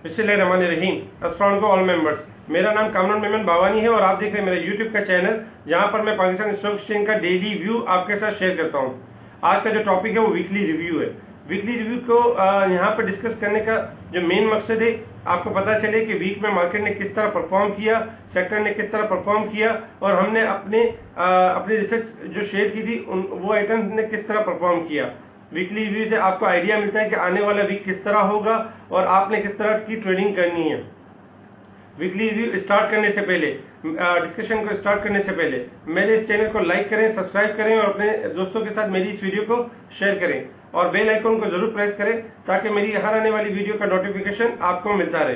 बिस्मिल्लाहिर्रहमानिर्रहीम। अस्सलाम वालेकुम ऑल मेंबर्स। मेरा नाम कामरान मेमन बावानी है और आप देख रहे हैं मेरा यूट्यूब का चैनल, जहां पर मैं पाकिस्तान स्टॉक एक्सचेंज का डेली व्यू आपके साथ शेयर करता हूं। आज का जो टॉपिक है वो वीकली रिव्यू है। वीकली रिव्यू को यहाँ पर डिस्कस करने का जो मेन मकसद है, आपको पता चले कि वीक में मार्केट ने किस तरह परफॉर्म किया, सेक्टर ने किस तरह परफॉर्म किया और हमने अपनी रिसर्च जो शेयर की थी वो आइटम ने किस तरह परफॉर्म किया। वीकली रिव्यू से आपको आइडिया मिलता है कि आने वाला वीक किस तरह होगा और आपने किस तरह की ट्रेडिंग करनी है। वीकली रिव्यू स्टार्ट करने से पहले, डिस्कशन को स्टार्ट करने से पहले मेरे इस चैनल को लाइक करें, सब्सक्राइब करें और अपने दोस्तों के साथ मेरी इस वीडियो को शेयर करें और बेल आइकन को जरूर प्रेस करें ताकि मेरी हर आने वाली वीडियो का नोटिफिकेशन आपको मिलता रहे।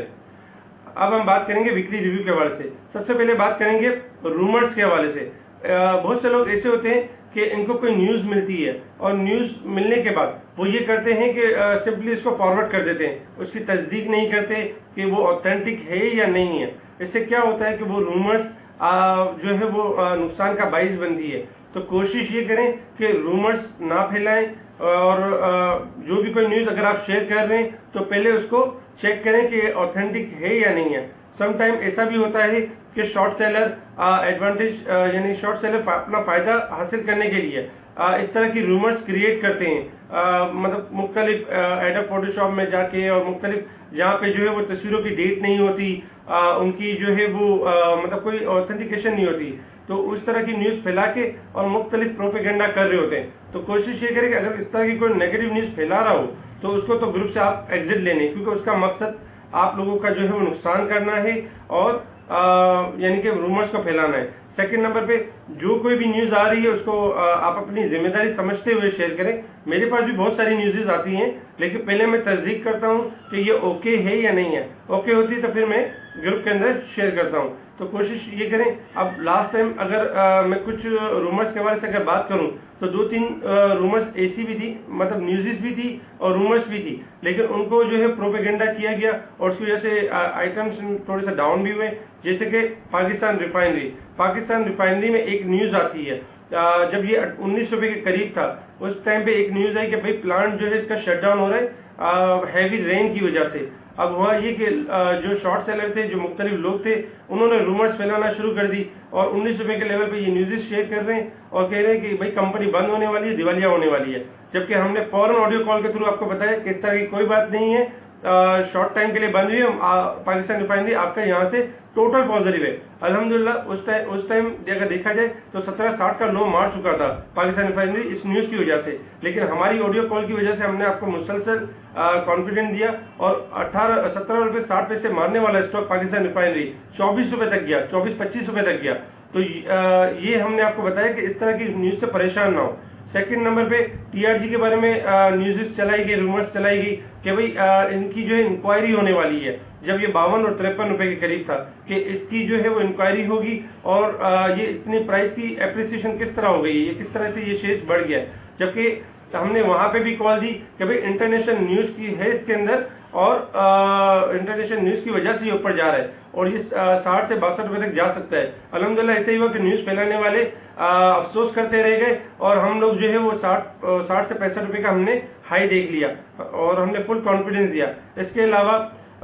अब हम बात करेंगे वीकली रिव्यू के हवाले से। सबसे पहले बात करेंगे रूमर्स के हवाले से। बहुत से लोग ऐसे होते हैं कि इनको कोई न्यूज़ मिलती है और न्यूज़ मिलने के बाद वो ये करते हैं कि सिंपली इसको फॉरवर्ड कर देते हैं, उसकी तस्दीक नहीं करते कि वो ऑथेंटिक है या नहीं है। इससे क्या होता है कि वो रूमर्स जो है वो नुकसान का बाइस बनती है। तो कोशिश ये करें कि रूमर्स ना फैलाएं और जो भी कोई न्यूज़ अगर आप शेयर कर रहे हैं तो पहले उसको चेक करें कि ऑथेंटिक है या नहीं है। समटाइम ऐसा भी होता है कि शॉर्ट सेलर एडवांटेज यानी शॉर्ट सेलर अपना फायदा हासिल करने के लिए इस तरह की रूमर्स क्रिएट करते हैं, मतलब मुख्तलिफ एडोब फोटोशॉप में जाके और मुख्तलिफ जहाँ पे जो है वो तस्वीरों की डेट नहीं होती, उनकी जो है वो मतलब कोई ऑथेंटिकेशन नहीं होती, तो उस तरह की न्यूज़ फैला के और मुख्तलिफ प्रोपेगेंडा कर रहे होते हैं। तो कोशिश ये करें कि अगर इस तरह की कोई नेगेटिव न्यूज़ फैला रहा हो तो उसको तो ग्रुप से आप एग्जिट लेने, क्योंकि उसका मकसद आप लोगों का जो है वो नुकसान करना है और यानी कि रूमर्स को फैलाना है। सेकंड नंबर पे जो कोई भी न्यूज़ आ रही है उसको आप अपनी जिम्मेदारी समझते हुए शेयर करें। मेरे पास भी बहुत सारी न्यूज़ेज आती हैं, लेकिन पहले मैं तस्दीक करता हूं कि ये ओके है या नहीं है। ओके होती तो फिर मैं ग्रुप के अंदर शेयर करता हूं। तो कोशिश ये करें। अब लास्ट टाइम अगर मैं कुछ रूमर्स के बारे से अगर बात करूं तो 2-3 रूमर्स ऐसी भी थी, मतलब न्यूज़ेस भी थी और रूमर्स भी थी, लेकिन उनको जो है प्रोपेगेंडा किया गया और उसकी वजह से आइटम्स थोड़े से डाउन भी हुए। जैसे कि पाकिस्तान रिफाइनरी में एक न्यूज़ आती है, जब ये 19 रुपए के करीब था उस टाइम पे एक न्यूज़ आई कि भाई प्लांट जो है इसका शटडाउन हो रहा है हैवी रेन की वजह से। अब हुआ ये कि जो शॉर्ट सेलर थे, जो मुख्तलिफ लोग थे, उन्होंने रूमर्स फैलाना शुरू कर दी और 19 रुपए के लेवल पे ये न्यूज़ शेयर कर रहे हैं और कह रहे हैं कि भाई कंपनी बंद होने वाली है, दिवालिया होने वाली है। जबकि हमने फौरन ऑडियो कॉल के थ्रू आपको बताया कि इस तरह की कोई बात नहीं है, शॉर्ट टाइम के लिए बंद हुई है। पाकिस्तान रिफाइनरी आपका यहाँ से टोटल पॉजिटिव है अल्हम्दुलिल्लाह। उस टाइम अगर देखा जाए तो 1760 का लो मार चुका था पाकिस्तान रिफाइनरी इस न्यूज़ की वजह से, लेकिन हमारी ऑडियो कॉल की वजह से हमने आपको मुसलसल कॉन्फिडेंस दिया और 17 रुपए 60 पैसे मारने वाला स्टॉक पाकिस्तान रिफाइनरी 24 रुपए तक गया, 24-25 रुपए तक गया। तो ये हमने आपको बताया कि इस तरह की न्यूज़ से परेशान ना हो। सेकंड नंबर पे टीआरजी के बारे में न्यूज़ चलाई गई, रूमर्स चलाई गई कि भाई इनकी जो है इंक्वायरी होने वाली है। जब ये 52 और 53 रुपए के करीब था कि इसकी जो है वो इंक्वायरी होगी और ये इतनी प्राइस की एप्रिसिएशन किस तरह हो गई है, ये किस तरह से ये शेयर्स बढ़ गया है। जबकि हमने वहां पे भी कॉल दी कि भाई इंटरनेशनल न्यूज़ की है इसके अंदर और इंटरनेशनल न्यूज़ की वजह से ये ऊपर जा रहा है और ये 60 से 62 रुपए तक जा सकता है। अल्हम्दुलिल्लाह ऐसे ही हुआ कि न्यूज़ फैलाने वाले अफसोस करते रह गए और हम लोग जो है वो 60 से 65 रुपए का हमने हाई देख लिया और हमने फुल कॉन्फिडेंस दिया। इसके अलावा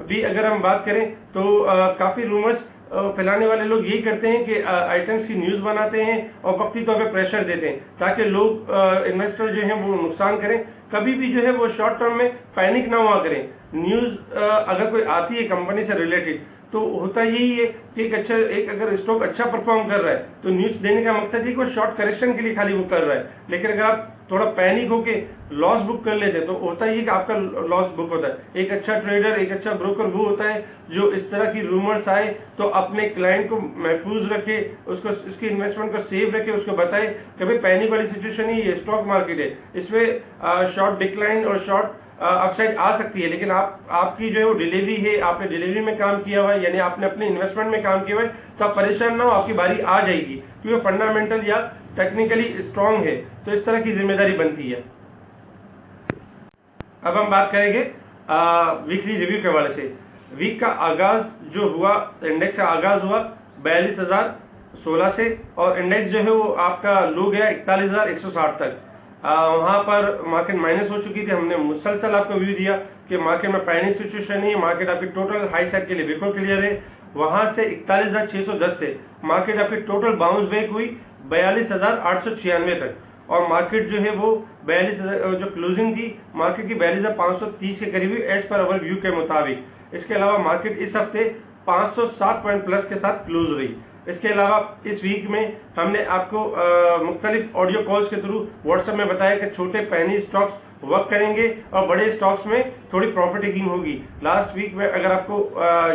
भी अगर हम बात करें तो काफ़ी रूमर्स फैलाने वाले लोग यही करते हैं कि आइटम्स की न्यूज़ बनाते हैं और वक्ती तौर पे प्रेशर देते हैं ताकि लोग इन्वेस्टर जो हैं वो नुकसान करें। कभी भी जो है वो शॉर्ट टर्म में पैनिक ना हुआ करें। न्यूज़ अगर कोई आती है कंपनी से रिलेटेड तो होता यही है कि एक अगर स्टॉक अच्छा परफॉर्म कर रहा है तो न्यूज़ देने का मकसद ही कोई शॉर्ट करेक्शन के लिए खाली वो कर रहा है, लेकिन अगर आप थोड़ा पैनिक होके लॉस बुक कर लेते हैं तो होता ही है कि आपका लॉस बुक होता है। एक अच्छा ट्रेडर, एक अच्छा ब्रोकर वो होता है जो इस तरह की रूमर्स आए तो अपने क्लाइंट को महफूज रखे, उसको उसकी इन्वेस्टमेंट को सेव रखे, उसको बताए कि भाई पैनिक वाली सिचुएशन ही है, स्टॉक मार्केट है, इसमें शॉर्ट डिक्लाइन और शॉर्ट अपसाइड आ सकती है, लेकिन आपकी जो है वो डिलीवरी है, आपने डिलीवरी में काम किया हुआ है, यानी आपने अपने इन्वेस्टमेंट में काम किया हुआ है, तो आप परेशान ना हो, आपकी बारी आ जाएगी क्योंकि फंडामेंटल या टेक्निकली स्ट्रांग है। तो इस तरह की जिम्मेदारी बनती है। अब हम बात करेंगे वीकली रिव्यू के हवाले से। वीक का आगाज जो हुआ, इंडेक्स का आगाज हुआ 42,016 से और इंडेक्स जो है वो आपका लो गया 41,160 तक। वहां पर मार्केट माइनस हो चुकी थी। हमने मुसलसल आपको व्यू दिया कि मार्केट में पैनिक सिचुएशन नहीं है, मार्केट आपकी टोटल हाई साइड के लिए बिल्कुल क्लियर है। वहां से 41,610 से मार्केट आपकी टोटल बाउंस बैक हुई 42,896 तक, और मार्केट जो है वो 42,000 जो क्लोजिंग थी मार्केट की 42,530 के करीब हुई एज पर अवर व्यू के मुताबिक। इसके अलावा मार्केट इस हफ्ते 507 पॉइंट प्लस के साथ क्लोज रही। इसके अलावा इस वीक में हमने आपको मुख्तलिफ ऑडियो कॉल्स के थ्रू व्हाट्सएप में बताया कि छोटे पैनी स्टॉक्स वर्क करेंगे और बड़े स्टॉक्स में थोड़ी प्रॉफिट टेकिंग होगी। लास्ट वीक में अगर आपको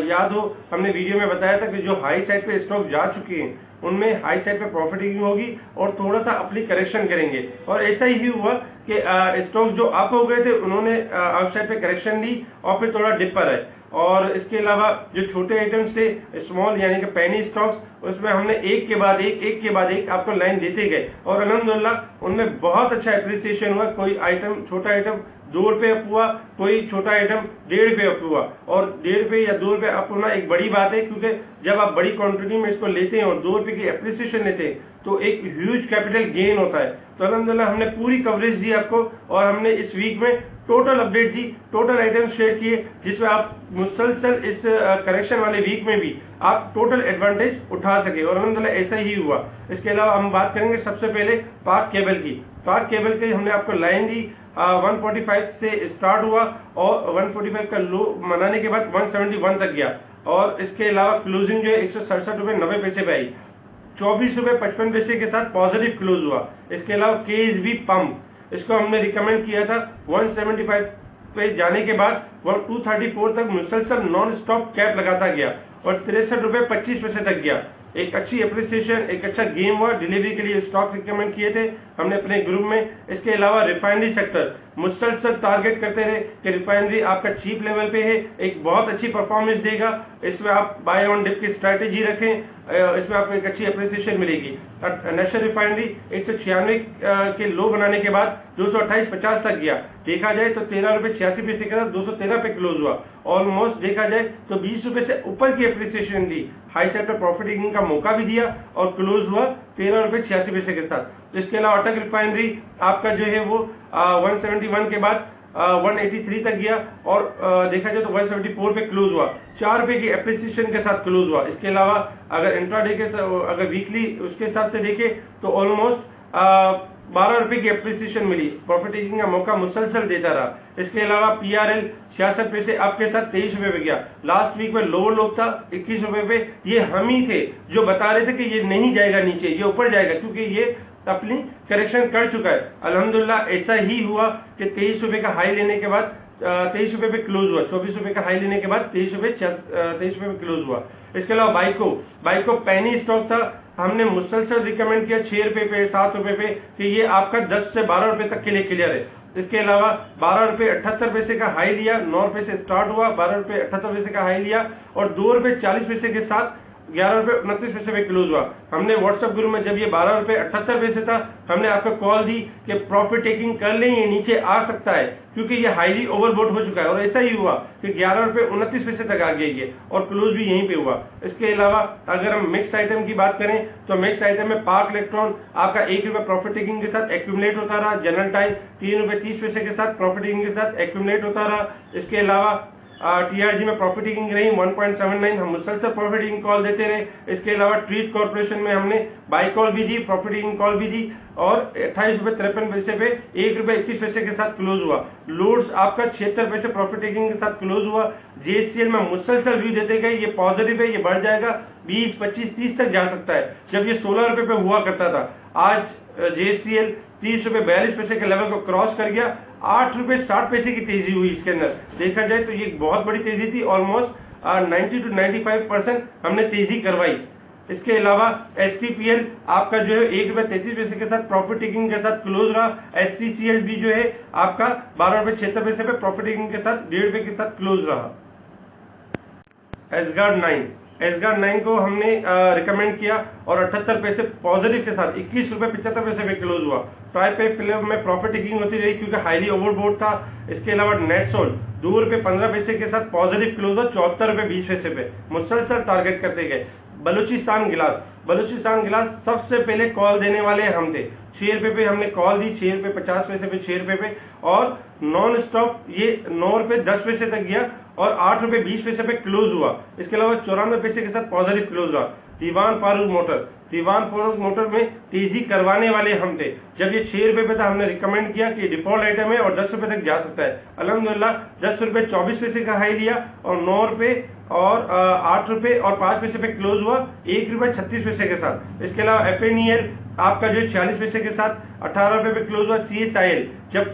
याद हो, हमने वीडियो में बताया था कि जो हाई साइड पे स्टॉक जा चुके हैं उनमें हाई साइड पे प्रॉफिट टेकिंग होगी और थोड़ा सा अपनी करेक्शन करेंगे, और ऐसा ही हुआ कि स्टॉक जो अप हो गए थे उन्होंने अप साइड पे करेक्शन ली और फिर थोड़ा डिप पर है। और इसके अलावा जो छोटे आइटम्स थे स्मॉल यानी कि पेनी स्टॉक्स, उसमें हमने एक के बाद एक आपको लाइन देते गए और अल्हम्दुलिल्लाह उनमें बहुत अच्छा एप्रिसिएशन हुआ। कोई आइटम छोटा आइटम 2 रुपये अप हुआ, कोई छोटा आइटम 1.5 रुपये अप हुआ, और 1.5 रुपये या 2 रुपये अप होना एक बड़ी बात है, क्योंकि जब आप बड़ी क्वांटिटी में इसको लेते हैं और 2 रुपये की एप्रिसिएशन लेते हैं तो एक ह्यूज कैपिटल गेन होता है। तो अल्हम्दुलिल्लाह हमने पूरी कवरेज दी आपको, और हमने इस वीक में टोटल अपडेट दी, टोटल आइटम शेयर किए, जिसमें आप मुसलसल इस करेक्शन वाले वीक में भी आप टोटल एडवांटेज उठा सके, और अल्हम्दुलिल्लाह ऐसा ही हुआ। इसके अलावा हम बात करेंगे सबसे पहले पाक केबल की। पाक केबल की हमने आपको लाइन दी 145 से स्टार्ट हुआ और 145 का लो मनाने के बाद 171 तक गया, और इसके अलावा क्लोजिंग जो है 167 रुपये 90 पैसे पे आई, 24 रुपये 55 पैसे के साथ पॉजिटिव क्लोज हुआ। इसके अलावा केएसबी पंप, इसको हमने रिकमेंड किया था 175 पे जाने के बाद 234 तक मुसलसल नॉन स्टॉप कैप लगाता गया और 63 रुपये 25 पैसे तक गया। एक अच्छी एप्रिसिएशन, एक अच्छा गेम हुआ। डिलीवरी के लिए स्टॉक रिकमेंड किए थे हमने अपने ग्रुप में। इसके अलावा रिफाइनरी सेक्टर मुसलसल टारगेट करते रहे कि रिफाइनरी आपका चीप लेवल पे है, एक बहुत अच्छी परफॉर्मेंस देगा, इसमें आप बाय ऑन डिप की स्ट्रैटेजी रखें, इसमें आपको एक अच्छी एप्रिसिएशन मिलेगी। नेशनल रिफाइनरी 196 के लो बनाने के बाद 228.50 तक गया। देखा जाए तो 13 रुपये 86 पैसे के साथ 213 पे क्लोज हुआ। ऑलमोस्ट देखा जाए तो 20 रुपये से ऊपर की एप्रिसिएशन दी, हाई साइड पर प्रॉफिट टेकिंग का मौका भी दिया और क्लोज हुआ 13 रुपये 86 पैसे के साथ। इसके अलावा अटक रिफाइनरी आपका जो है वो 171 के बाद 183 तक गया और देखा जाए तो 174 पे क्लोज हुआ, 4 रुपए की एप्रिसिएशन के साथ क्लोज हुआ। इसके अलावा अगर इंट्राडे के अगर वीकली उसके हिसाब से देखें तो ऑलमोस्ट 12 रुपए की एप्रिसिएशन मिली, प्रॉफिट टेकिंग का मौका मुसलसल देता रहा। इसके अलावा पीआरएल 66 पैसे आपके साथ 23 रुपए पे गया। लास्ट वीक में लोअर लोग था 21 रुपए पे, ये हम ही थे जो बता रहे थे कि ये नहीं जाएगा नीचे, ये ऊपर जाएगा, क्योंकि ये अपनी करेक्शन कर चुका है। अल्हम्दुलिल्लाह ऐसा ही हुआ कि 23 रुपए का हाई लेने के बाद 23 रुपए पे क्लोज हुआ, 24 रुपए का हाई लेने के बाद 23 रुपए पे क्लोज हुआ। इसके अलावा बाइको पैनी स्टॉक था, हमने मुसलसल रिकमेंड किया 6 रुपए पे 7 रुपए पे कि ये आपका 10 से 12 रुपए तक के लिए क्लियर है। इसके अलावा 12 रुपए 78 पैसे का हाई लिया, 9 रुपए से स्टार्ट हुआ, 12 रुपए 78 पैसे का हाई लिया और 2 रुपए 40 पैसे के साथ 11 रुपए 29 पैसे पे क्लोज हुआ। हमने व्हाट्सएप ग्रुप में जब ये 12 रुपए 78 पैसे था, हमने आपको कॉल दी कि प्रॉफिट टेकिंग कर लें, ये नीचे आ सकता है क्योंकि ये हाईली ओवरबोट हो चुका है, और ऐसा ही हुआ कि 11 रुपए 29 पैसे तक आ गया ये, और क्लोज भी यहीं पे हुआ। इसके अलावा अगर हम मिक्स आइटम की बात करें तो मिक्स आइटम में पाक इलेक्ट्रॉन आपका 1 रुपए प्रॉफिट टेकिंग के साथ एक्यूमुलेट होता रहा। जनरल टाइम 3 रुपए 30 पैसे के साथ प्रॉफिट टेकिंग के साथ एक्यूमुलेट होता रहा। इसके अलावा टीआरजी में प्रॉफिट टेकिंग रही 1.79, हम मुसलसल प्रॉफिट टेकिंग कॉल देते रहे। इसके अलावा ट्रीट कॉर्पोरेशन में हमने बाई कॉल भी दी, प्रॉफिट टेकिंग कॉल भी दी, और 28 रुपए 53 पैसे पे 1 रुपए 21 पैसे के साथ क्लोज हुआ। लोड्स आपका 76 पैसे प्रॉफिट टेकिंग के साथ क्लोज हुआ। जेएससीएल में मुसलसल व्यू देते गए, ये पॉजिटिव है, ये बढ़ जाएगा 20, 25, 30 तक जा सकता है, जब ये 16 रुपए पे हुआ करता था। आज जेएससीएल 30 रुपए 42 पैसे के लेवल को क्रॉस कर गया, 8 रुपए 60 पैसे की तेजी हुई। इसके अंदर देखा जाए तो ये बहुत बड़ी तेजी थी, ऑलमोस्ट 90 to 95% हमने तेजी करवाई। इसके अलावा एसटीपीएल आपका जो है 1 रुपए 33 पैसे के साथ प्रॉफिट टेकिंग के साथ क्लोज रहा। एसटीसीएल भी जो है आपका 12 रुपए 76 पैसे पे प्रॉफिट टेकिंग के साथ 1.5 रुपए के साथ क्लोज रहा। एसगार्ड 9 को हमने रिकमेंड किया और 78 पैसे पॉजिटिव के साथ 21 रुपए 75 पैसे पे क्लोज हुआ। ट्राईपे फिल्म में प्रॉफिट टेकिंग होती रही क्योंकि हाईली ओवरबोट था। इसके अलावा नेटसोल 2 रुपए 15 पैसे के साथ पॉजिटिव क्लोज हुआ 74 रुपए 20 पैसे पे, मुसलसल टारगेट करते गए। बलूचिस्तान गिलास। बलूचिस्तान गिलास सबसे पहले कॉल देने वाले हम थे। 6 रुपये पे हमने कॉल दी, 6 रुपये 50 पैसे पे, 6 रुपये पे, और नॉन स्टॉप ये 9 रुपये 10 पैसे तक गया और 8 रुपये 20 पैसे पे क्लोज हुआ। इसके अलावा 94 पैसे के साथ पॉजिटिव क्लोज हुआ। दीवान फारूक मोटर, दीवान फारूक मोटर में तेजी करवाने वाले हम थे। जब ये 6 रुपये पे था हमने रिकमेंड किया कि डिफॉल्ट आइटम है और 10 रुपये तक जा सकता है। अल्हम्दुलिल्लाह 10 रुपये 24 पैसे का हाई लिया और 9 रुपये और 8 रुपये और 5 पैसे पे क्लोज हुआ 1 रुपये 36 पैसे के साथ। इसके अलावा FNEL आपका जो 46 पैसे के साथ 18 रुपये पे क्लोज हुआ। CSIL जब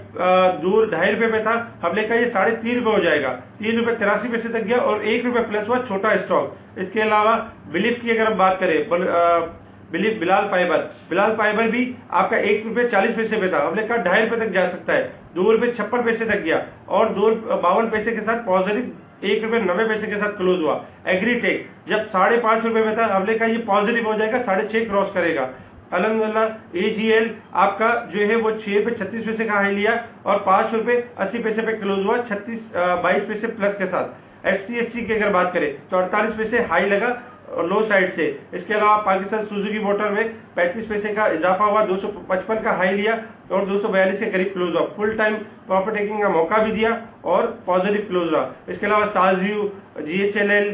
दूर 2.5 रुपये पे था, हमने कहा ये 3.5 रुपये हो जाएगा, 3 रुपये 83 पैसे तक गया और 1 रुपये प्लस हुआ छोटा स्टॉक। इसके अलावा बिलीफ की अगर हम बात करें, बिलाल फाइबर भी आपका 1 रुपये 40 पैसे पे था, हमने कहा 2.5 रुपये तक जा सकता है, 2 रुपये 56 पैसे तक गया और 2 52 पैसे के साथ पॉजिटिव 1 रुपये 90 पैसे के साथ क्लोज हुआ। एग्रीटेक जब 5.5 रुपये में था, हमने कहा ये पॉजिटिव हो जाएगा, 6.5 क्रॉस करेगा। अल्हम्दुलिल्लाह AGL आपका जो है वो 6 रुपये 36 पैसे का हाई लिया और 5 रुपये 80 पैसे पे क्लोज हुआ 22 पैसे प्लस के साथ। FCSC की अगर बात करें तो 48 पैसे हाई लगा लो साइड से। इसके अलावा पाकिस्तान सुजुकी मोटर में 35 पैसे का इजाफा हुआ, 255 का हाई लिया और 242 के करीब क्लोज हुआ। फुल टाइम प्रॉफिट टेकिंग का मौका भी दिया और पॉजिटिव क्लोज रहा। इसके अलावा साजयू, GHLL,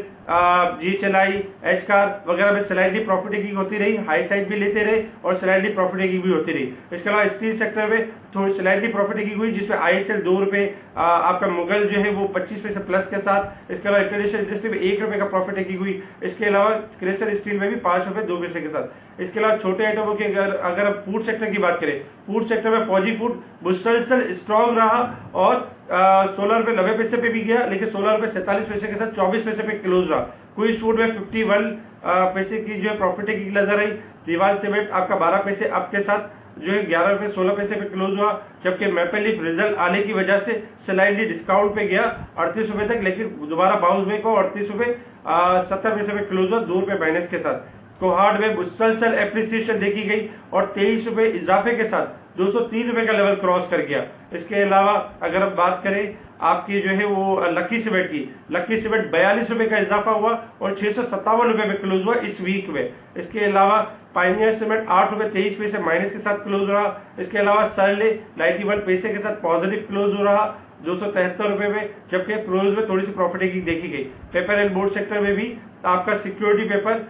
GHLI, एचकार वगैरह में स्लाइडली प्रॉफिट टेकिंग होती रही, हाई साइड भी लेते रहे और स्लाइडली प्रॉफिट टेकिंग भी होती रही। इसके अलावा स्टील सेक्टर में थोड़ी स्लाइडली प्रॉफिट टेकिंग हुई, जिसमें ISL 2 रुपये, आपका मुगल जो है वो 25 पैसे प्लस के साथ। इसके अलावा इंटरनेशनल इंडस्ट्री में 1 रुपये का प्रॉफिट टेकिंग हुई। इसके अलावा क्रेसर स्टील में भी 5 रुपये 2 पैसे के साथ। इसके अलावा छोटे आइटमों के अगर फूड सेक्टर की बात करें, फूड सेक्टर में फौजी फूड मुसलसल स्ट्रॉन्ग रहा और 16 रुपये 90 पैसे पे भी गया, लेकिन 16 रुपये 47 पैसे के साथ 24 पैसे पे क्लोज रहा। क्विज फूड में 51 पैसे की जो है प्रॉफिट टेकिंग नजर आई। दीवान सीमेंट आपका 12 पैसे अप के साथ जो है 11 रुपये 16 पैसे पे क्लोज हुआ, जबकि मैपल लीफ रिजल्ट आने की वजह से स्लाइडली डिस्काउंट पे गया 38 रुपये तक, लेकिन दोबारा बाउंस बैक हो 38 रुपये 70 पैसे पे क्लोज हुआ 2 रुपये माइनस के साथ। कोहार्ड में मुसलसल एप्रिसिएशन देखी गई और 23 रुपये इजाफे के साथ 203 रुपये का लेवल क्रॉस कर गया। इसके अलावा अगर हम बात करें आपकी जो है वो लकी सीमेंट की, लकी सीमेंट 42 रुपये का इजाफा हुआ और 657 रुपये में क्लोज हुआ इस वीक में। इसके अलावा पाइनियर सीमेंट 8 रुपये 23 पैसे माइनस के साथ क्लोज रहा। इसके अलावा सरले 91 पैसे के साथ पॉजिटिव क्लोज हो रहा 273 रुपये में, जबकि प्रोज में थोड़ी सी प्रॉफिट टेकिंग देखी गई। पेपर एंड बोर्ड सेक्टर में भी आपका सिक्योरिटी पेपर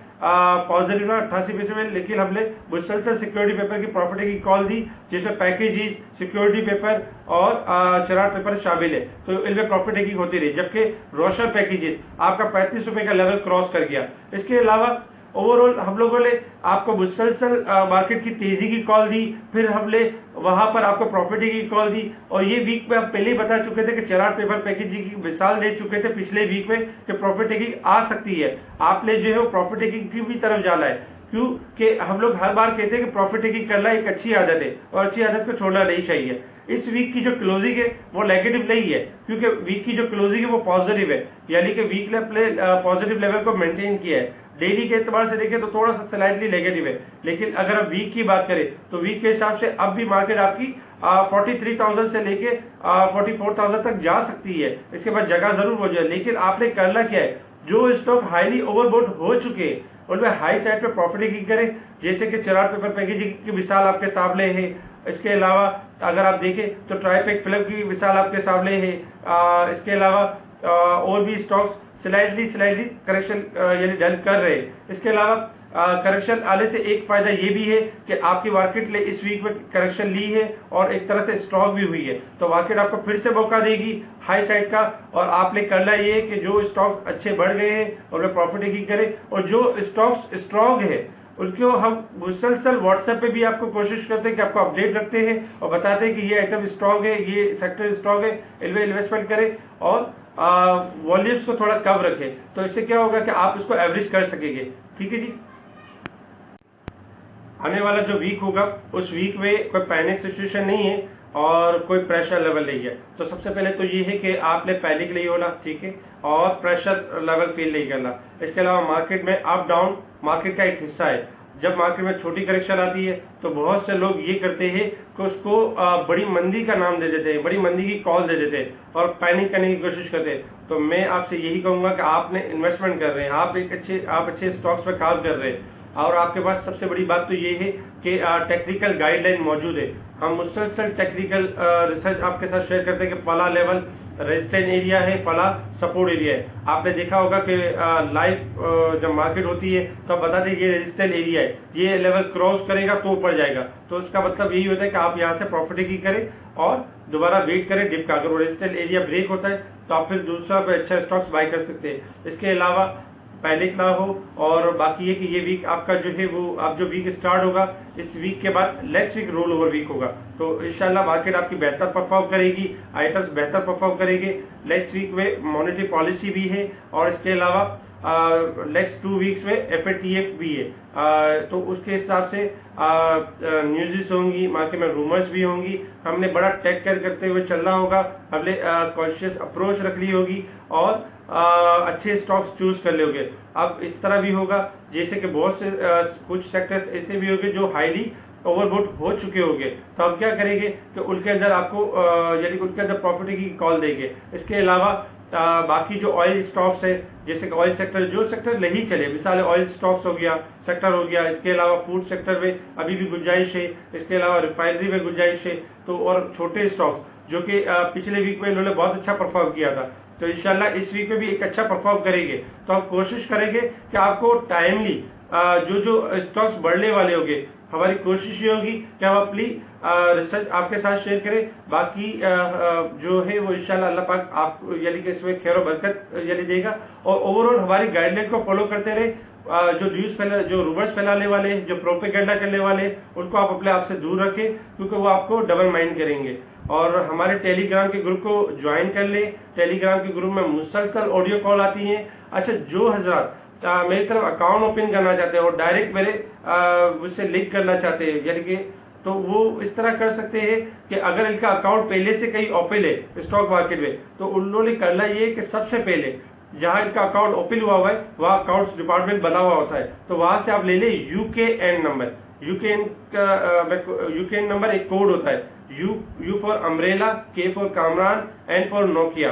पॉजिटिव रहा 88 पैसे में, लेकिन हमने मुसलसल सिक्योरिटी पेपर की प्रॉफिट टेकिंग कॉल दी, जिसमें पैकेजेस, सिक्योरिटी पेपर और चराट पेपर शामिल है, तो इनमें प्रॉफिट टेकिंग होती रही। जबकि रोशर पैकेजेस आपका 35 रुपये का लेवल क्रॉस कर गया। इसके अलावा ओवरऑल हम लोगों ने आपको मुसलसल मार्केट की तेजी की कॉल दी, फिर हमने वहां पर आपको प्रॉफिट की कॉल दी, और ये वीक में हम पहले ही बता चुके थे कि चराट पेपर पैकेजिंग की मिसाल दे चुके थे पिछले वीक में कि प्रॉफिट टेकिंग आ सकती है। आपने जो है वो प्रॉफिट टेकिंग की भी तरफ जाना है, क्योंकि हम लोग हर बार कहते हैं कि प्रॉफिट टेकिंग करना एक अच्छी आदत है और अच्छी आदत को छोड़ना नहीं चाहिए। इस वीक की जो क्लोजिंग है वो नेगेटिव नहीं है, क्योंकि वीक की जो क्लोजिंग है वो पॉजिटिव है, यानी कि वीक ने अपने पॉजिटिव लेवल को मेंटेन किया है। डेली के एतबार से देखें तो थोड़ा सा स्लाइटली नेगेटिव है, लेकिन अगर हम वीक की बात करें तो वीक के हिसाब से अब भी मार्केट आपकी 43,000 से लेके 44,000 तक जा सकती है। इसके बाद जगह जरूर हो जाए, लेकिन आपने करना क्या है, जो स्टॉक हाईली ओवरबोट हो चुके हैं उनमें हाई साइड पे प्रॉफिट टेकिंग करें, जैसे कि चराट पेपर पैकेजिंग की मिसाल आपके सामने है। इसके अलावा अगर आप देखें तो ट्राइपेक फिल्म की मिसाल आपके सामने है। इसके अलावा और भी स्टॉक्स स्लाइडली करेक्शन यानी डन कर रहे हैं। इसके अलावा करेक्शन आने से एक फायदा ये भी है कि आपकी मार्केट ने इस वीक में करेक्शन ली है और एक तरह से स्ट्रॉन्ग भी हुई है, तो मार्केट आपको फिर से मौका देगी हाई साइड का, और आपने करना ये है कि जो स्टॉक अच्छे बढ़ गए हैं उनमें प्रॉफिट टेकिंग करें, और जो स्टॉक्स स्ट्रॉन्ग है उसको हम मुसलसल व्हाट्सएप पे भी आपको कोशिश करते हैं कि आपको अपडेट रखते हैं और बताते हैं कि ये आइटम स्ट्रॉन्ग है, ये सेक्टर स्ट्रॉन्ग है, इनमें इन्वेस्टमेंट करें और वॉल्यूम्स को थोड़ा कम रखें, तो इससे क्या होगा कि आप इसको एवरेज कर सकेंगे। ठीक है जी। आने वाला जो वीक होगा उस वीक में कोई पैनिक सिचुएशन नहीं है और कोई प्रेशर लेवल नहीं है। तो सबसे पहले तो ये है कि आपने पैनिक नहीं होना, ठीक है, और प्रेशर लेवल फील नहीं करना। इसके अलावा मार्केट में अप डाउन मार्केट का एक हिस्सा है, जब मार्केट में छोटी करेक्शन आती है तो बहुत से लोग ये करते हैं कि उसको बड़ी मंदी का नाम दे देते हैं, बड़ी मंदी की कॉल दे देते हैं और पैनिक करने की कोशिश करते हैं। तो मैं आपसे यही कहूँगा कि आपने इन्वेस्टमेंट कर रहे हैं, आप अच्छे स्टॉक्स पर काम कर रहे हैं और आपके पास सबसे बड़ी बात तो ये है कि टेक्निकल गाइडलाइन मौजूद है। हम मुसलसल टेक्निकल रिसर्च आपके साथ शेयर करते हैं कि फला लेवल रेजिस्टेंट एरिया है, फला सपोर्ट एरिया है। आपने देखा होगा कि लाइव जब मार्केट होती है तो आप बताते हैं ये रेजिस्टेंट एरिया है, ये लेवल क्रॉस करेगा तो ऊपर जाएगा। तो उसका मतलब यही होता है कि आप यहाँ से प्रॉफिट की करें और दोबारा वेट करें डिप का। अगर वो रेजिस्टेंट एरिया ब्रेक होता है तो आप फिर दूसरा कोई अच्छा स्टॉक्स बाय कर सकते हैं। इसके अलावा पैनिक ना हो। और बाकी है कि ये वीक आपका जो है वो आप जो वीक स्टार्ट होगा, इस वीक के बाद next week roll over week होगा, तो इंशाल्लाह मार्केट आपकी बेहतर परफॉर्म करेगी, आइटम्स बेहतर परफॉर्म करेंगे। नेक्स्ट वीक में मॉनेटरी पॉलिसी भी है और इसके अलावा नेक्स्ट 2 वीक्स में FATF भी है। तो उसके हिसाब से न्यूज़ होंगी, मार्केट में रूमर्स भी होंगी। हमने बड़ा टेक केयर करते हुए चलना होगा, हमने कॉन्शियस अप्रोच रख ली होगी और अच्छे स्टॉक्स चूज कर लोगे। अब इस तरह भी होगा जैसे कि बहुत से कुछ सेक्टर्स ऐसे भी होंगे जो हाईली ओवरबुट हो चुके होंगे, तो हम क्या करेंगे कि उनके अंदर आपको यानी उनके अंदर प्रॉफिट की कॉल देंगे। इसके अलावा बाकी जो ऑयल स्टॉक्स है, जैसे ऑयल सेक्टर, जो सेक्टर नहीं चले, मिसाल ऑयल स्टॉक्स हो गया, सेक्टर हो गया। इसके अलावा फूड सेक्टर में अभी भी गुंजाइश है, इसके अलावा रिफाइनरी में गुंजाइश है। तो और छोटे स्टॉक्स जो कि पिछले वीक में इन्होंने बहुत अच्छा परफॉर्म किया था, तो इंशाल्लाह इस वीक में भी एक अच्छा परफॉर्म करेंगे। तो हम कोशिश करेंगे कि आपको टाइमली जो स्टॉक्स बढ़ने वाले होंगे, हमारी कोशिश ये होगी कि हम अपनी रिसर्च आपके साथ शेयर करें। बाकी जो है वो इंशाल्लाह अल्लाह पाक आप यानी कि इसमें खैर बरकत यानी देगा और ओवरऑल हमारी गाइडलाइन को फॉलो करते रहे। जो जो रूमर्स फैलाने वाले, जो प्रोपेगेंडा करने वाले, उनको आप अपने आप से दूर रखें, क्योंकि वो आपको डबल माइंड करेंगे। और हमारे टेलीग्राम के ग्रुप को ज्वाइन कर ले। टेलीग्राम के ग्रुप में मुसलसल ऑडियो कॉल आती हैं। अच्छा, जो हजरात मेरी तरफ अकाउंट ओपन करना चाहते हैं और डायरेक्ट मेरे मुझसे लिंक करना चाहते हैं, यानी कि तो वो इस तरह कर सकते हैं कि अगर इनका अकाउंट पहले से कहीं ओपन है स्टॉक मार्केट में, तो उन्होंने करना ये कि सबसे पहले जहां इनका अकाउंट ओपन हुआ हुआ है वहां अकाउंट्स डिपार्टमेंट बना हुआ होता है, तो वहां से आप ले लें UKN नंबर। यूकेएन नंबर एक कोड होता है, U for umbrella, K for Kamran, N for Nokia,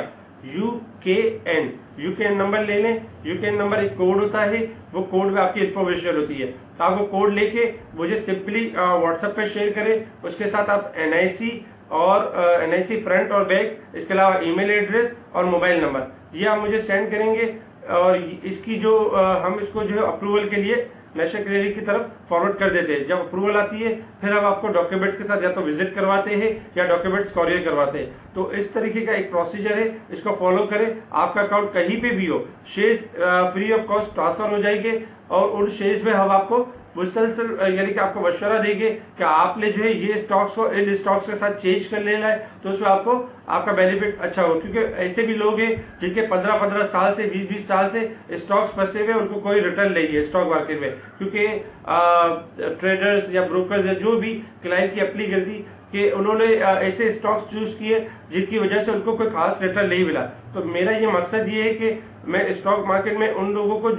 UKN number ले लें। यूकेएन नंबर एक कोड होता है, वो कोड में आपकी इन्फॉर्मेशन होती है। तो आप वो कोड लेके मुझे सिंपली व्हाट्सएप पे शेयर करें। उसके साथ आप NIC और NIC फ्रंट और बैक, इसके अलावा ईमेल एड्रेस और मोबाइल नंबर, ये आप मुझे सेंड करेंगे और इसकी जो हम इसको जो है अप्रूवल के लिए नेशनल क्लियरिंग की तरफ फॉरवर्ड कर देते हैं। जब अप्रूवल आती है फिर हम आपको डॉक्यूमेंट्स के साथ या तो विजिट करवाते हैं या डॉक्यूमेंट्स कॉरियर करवाते हैं। तो इस तरीके का एक प्रोसीजर है, इसको फॉलो करें। आपका अकाउंट कहीं पे भी हो, shares free of cost transfer हो जाएंगे और उन शेयर्स में हम आपको मुसलसल यानी कि आपको मशवरा देंगे कि आपने जो है ये स्टॉक्स को इन स्टॉक्स के साथ चेंज कर लेना है, तो उसमें आपको आपका बेनिफिट अच्छा हो। क्योंकि ऐसे भी लोग हैं जिनके 15-15 साल से 20-20 साल से स्टॉक्स फंसे हुए, उनको कोई रिटर्न नहीं है स्टॉक मार्केट में, क्योंकि ट्रेडर्स या ब्रोकर्स या जो भी क्लाइंट की अपनी गलती कि उन्होंने ऐसे स्टॉक्स चूज किए जिनकी वजह से उनको कोई खास रिटर्न नहीं मिला। तो मेरा ये मकसद ये है कि मैं स्टॉक मार्केट में उन लोगों को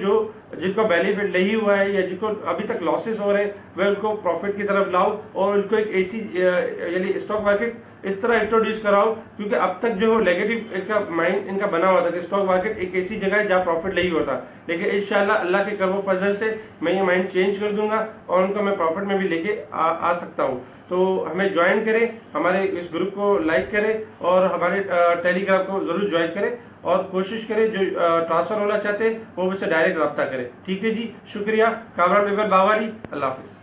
जिनको बेनिफिट नहीं हुआ है या जिनको अभी तक लॉसेस हो रहे हैं, मैं उनको प्रॉफिट की तरफ लाऊं और उनको एक ऐसी यानी स्टॉक मार्केट इस तरह इंट्रोड्यूस कराओ, क्योंकि अब तक जो नेगेटिव इनका माइंड इनका बना हुआ था कि स्टॉक मार्केट एक ऐसी जगह है जहाँ प्रॉफिट नहीं होता। लेकिन इंशाल्लाह अल्लाह के करम फजल से मैं ये माइंड चेंज कर दूंगा और उनको मैं प्रॉफिट में भी लेके आ सकता हूँ। तो हमें ज्वाइन करें, हमारे इस ग्रुप को लाइक करें और हमारे टेलीग्राम को जरूर ज्वाइन करें और कोशिश करें जो ट्रांसफर होना चाहते हैं वो मुझसे डायरेक्ट रब्ता करें। ठीक है जी, शुक्रिया। कामरान मेमन बावाली, अल्लाह हाफिज।